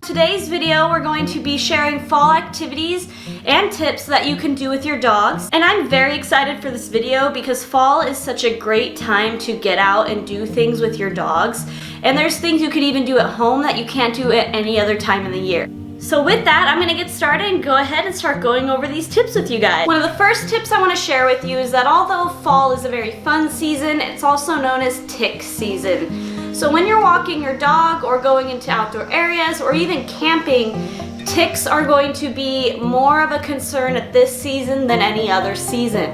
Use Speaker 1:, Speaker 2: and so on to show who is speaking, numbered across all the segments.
Speaker 1: Today's video, we're going to be sharing fall activities and tips that you can do with your dogs. And I'm very excited for this video because fall is such a great time to get out and do things with your dogs. And there's things you could even do at home that you can't do at any other time in the year. So with that, I'm gonna get started and go ahead and start going over these tips with you guys. One of the first tips I wanna share with you is that although fall is a very fun season, it's also known as tick season. So when you're walking your dog or going into outdoor areas or even camping, ticks are going to be more of a concern at this season than any other season.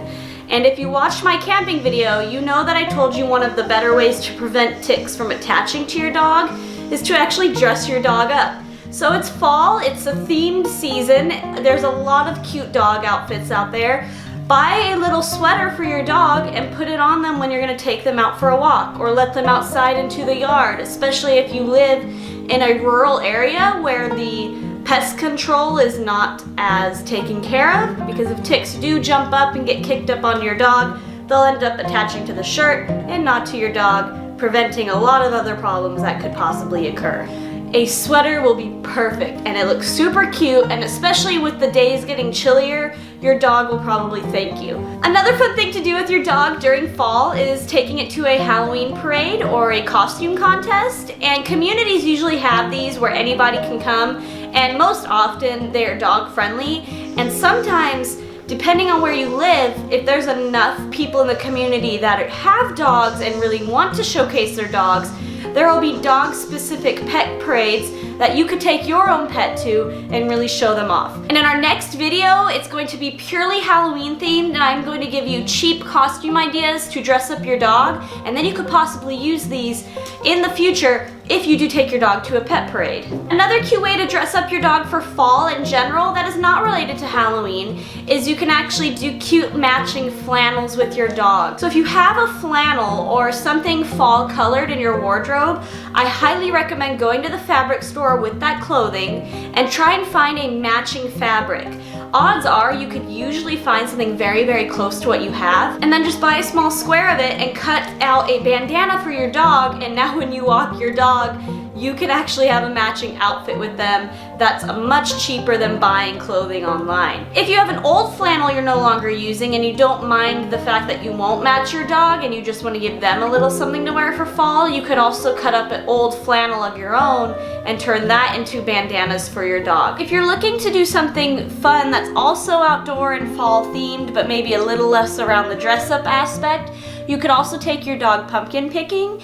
Speaker 1: And if you watched my camping video, you know that I told you one of the better ways to prevent ticks from attaching to your dog is to actually dress your dog up. So it's fall, it's a themed season, there's a lot of cute dog outfits out there. Buy a little sweater for your dog and put it on them when you're going to take them out for a walk or let them outside into the yard, especially if you live in a rural area where the pest control is not as taken care of, because if ticks do jump up and get kicked up onto your dog, they'll end up attaching to the shirt and not to your dog, preventing a lot of other problems that could possibly occur. A sweater will be perfect and it looks super cute, and especially with the days getting chillier, your dog will probably thank you. Another fun thing to do with your dog during fall is taking it to a Halloween parade or a costume contest, and communities usually have these where anybody can come, and most often they're dog friendly, and sometimes depending on where you live, if there's enough people in the community that have dogs and really want to showcase their dogs, there will be dog-specific pet parades that you could take your own pet to and really show them off. And in our next video, it's going to be purely Halloween themed, and I'm going to give you cheap costume ideas to dress up your dog, and then you could possibly use these in the future if you do take your dog to a pet parade. Another cute way to dress up your dog for fall in general that is not related to Halloween is you can actually do cute matching flannels with your dog. So if you have a flannel or something fall colored in your wardrobe, I highly recommend going to the fabric store with that clothing and try and find a matching fabric. Odds are you could usually find something very, very close to what you have, and then just buy a small square of it and cut out a bandana for your dog, and now when you walk your dog, you can actually have a matching outfit with them that's much cheaper than buying clothing online. If you have an old flannel you're no longer using and you don't mind the fact that you won't match your dog and you just want to give them a little something to wear for fall, you could also cut up an old flannel of your own and turn that into bandanas for your dog. If you're looking to do something fun that's also outdoor and fall themed but maybe a little less around the dress up aspect, you could also take your dog pumpkin picking.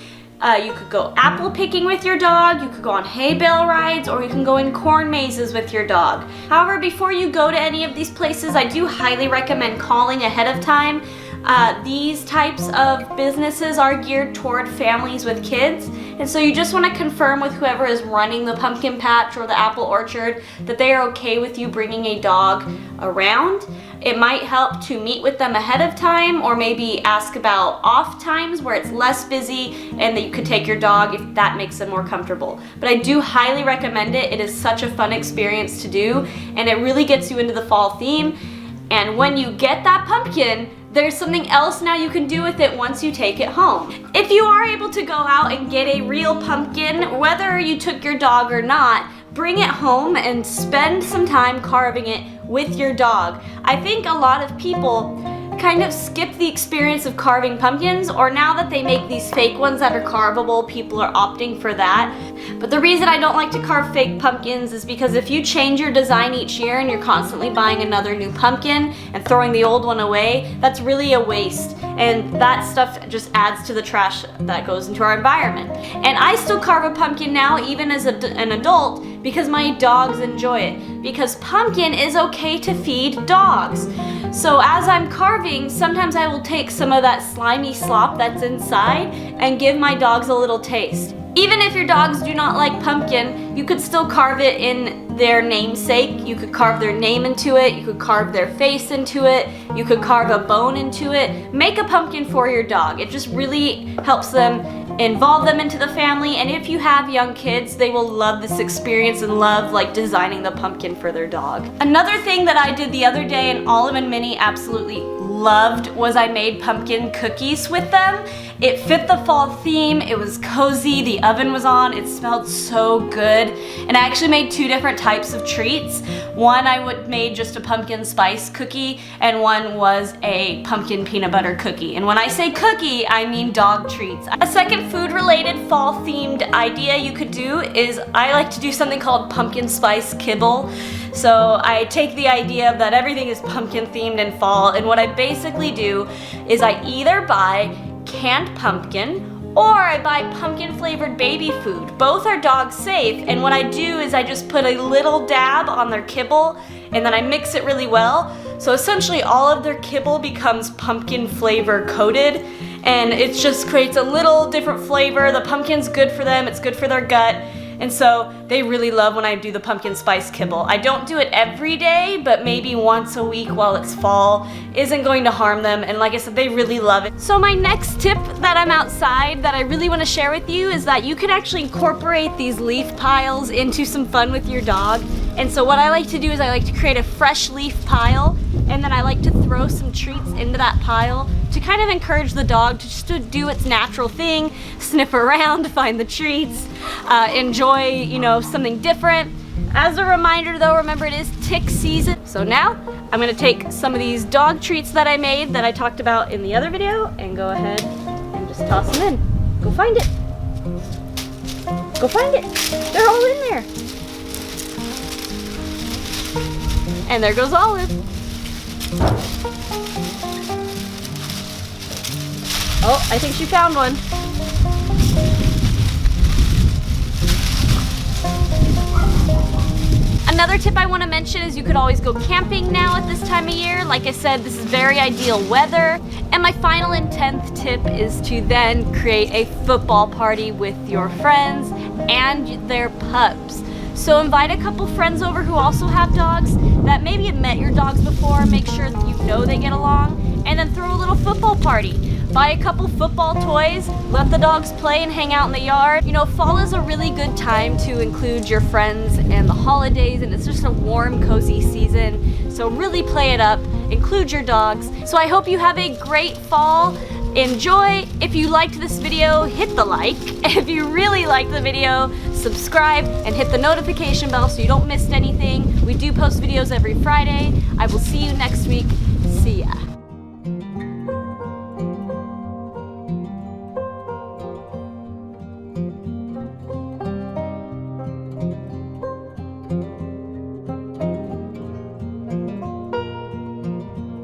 Speaker 1: You could go apple picking with your dog, you could go on hay bale rides, or you can go in corn mazes with your dog. However, before you go to any of these places, I do highly recommend calling ahead of time. These types of businesses are geared toward families with kids, and so you just want to confirm with whoever is running the pumpkin patch or the apple orchard that they are okay with you bringing a dog around. It might help to meet with them ahead of time, or maybe ask about off times where it's less busy and that you could take your dog if that makes them more comfortable. But I do highly recommend it. It is such a fun experience to do, and it really gets you into the fall theme. And when you get that pumpkin, there's something else now you can do with it once you take it home. If you are able to go out and get a real pumpkin, whether you took your dog or not, bring it home and spend some time carving it with your dog. I think a lot of people kind of skip the experience of carving pumpkins, or now that they make these fake ones that are carvable, people are opting for that. But the reason I don't like to carve fake pumpkins is because if you change your design each year and you're constantly buying another new pumpkin and throwing the old one away, that's really a waste. And that stuff just adds to the trash that goes into our environment. And I still carve a pumpkin now, even as an adult, because my dogs enjoy it. Because pumpkin is okay to feed dogs. So as I'm carving, sometimes I will take some of that slimy slop that's inside and give my dogs a little taste. Even if your dogs do not like pumpkin, you could still carve it in their namesake. You could carve their name into it, you could carve their face into it, you could carve a bone into it. Make a pumpkin for your dog. It just really helps them involve them into the family, and if you have young kids, they will love this experience and love like designing the pumpkin for their dog. Another thing that I did the other day and Olive and Minnie absolutely loved was I made pumpkin cookies with them. It fit the fall theme, it was cozy, the oven was on, it smelled so good, and I actually made 2 different types of treats. One I made just a pumpkin spice cookie, and one was a pumpkin peanut butter cookie. And when I say cookie, I mean dog treats. A second food-related fall-themed idea you could do is I like to do something called pumpkin spice kibble. So I take the idea that everything is pumpkin themed in fall, and what I basically do is I either buy canned pumpkin or I buy pumpkin flavored baby food. Both are dog safe, and what I do is I just put a little dab on their kibble and then I mix it really well. So essentially all of their kibble becomes pumpkin flavor coated, and it just creates a little different flavor. The pumpkin's good for them, it's good for their gut. And so they really love when I do the pumpkin spice kibble. I don't do it every day, but maybe once a week while it's fall isn't going to harm them. And like I said, they really love it. So my next tip that I'm outside that I really want to share with you is that you can actually incorporate these leaf piles into some fun with your dog. And so what I like to do is I like to create a fresh leaf pile, and then I like to throw some treats into that pile to kind of encourage the dog to just to do its natural thing, sniff around, find the treats, enjoy, you know, something different. As a reminder though, remember it is tick season. So now I'm gonna take some of these dog treats that I made that I talked about in the other video and go ahead and just toss them in. Go find it. Go find it. They're all in there. And there goes Olive. Oh, I think she found one. Another tip I want to mention is you could always go camping now at this time of year. Like I said, this is very ideal weather. And my final and 10th tip is to then create a football party with your friends and their pups. So invite a couple friends over who also have dogs that maybe have met your dogs before, make sure that you know they get along, and then throw a little football party. Buy a couple football toys, let the dogs play and hang out in the yard. You know, fall is a really good time to include your friends and the holidays, and it's just a warm, cozy season. So really play it up, include your dogs. So I hope you have a great fall. Enjoy. If you liked this video, hit the like. If you really liked the video, subscribe and hit the notification bell so you don't miss anything. We do post videos every Friday. I will see you next week. See ya.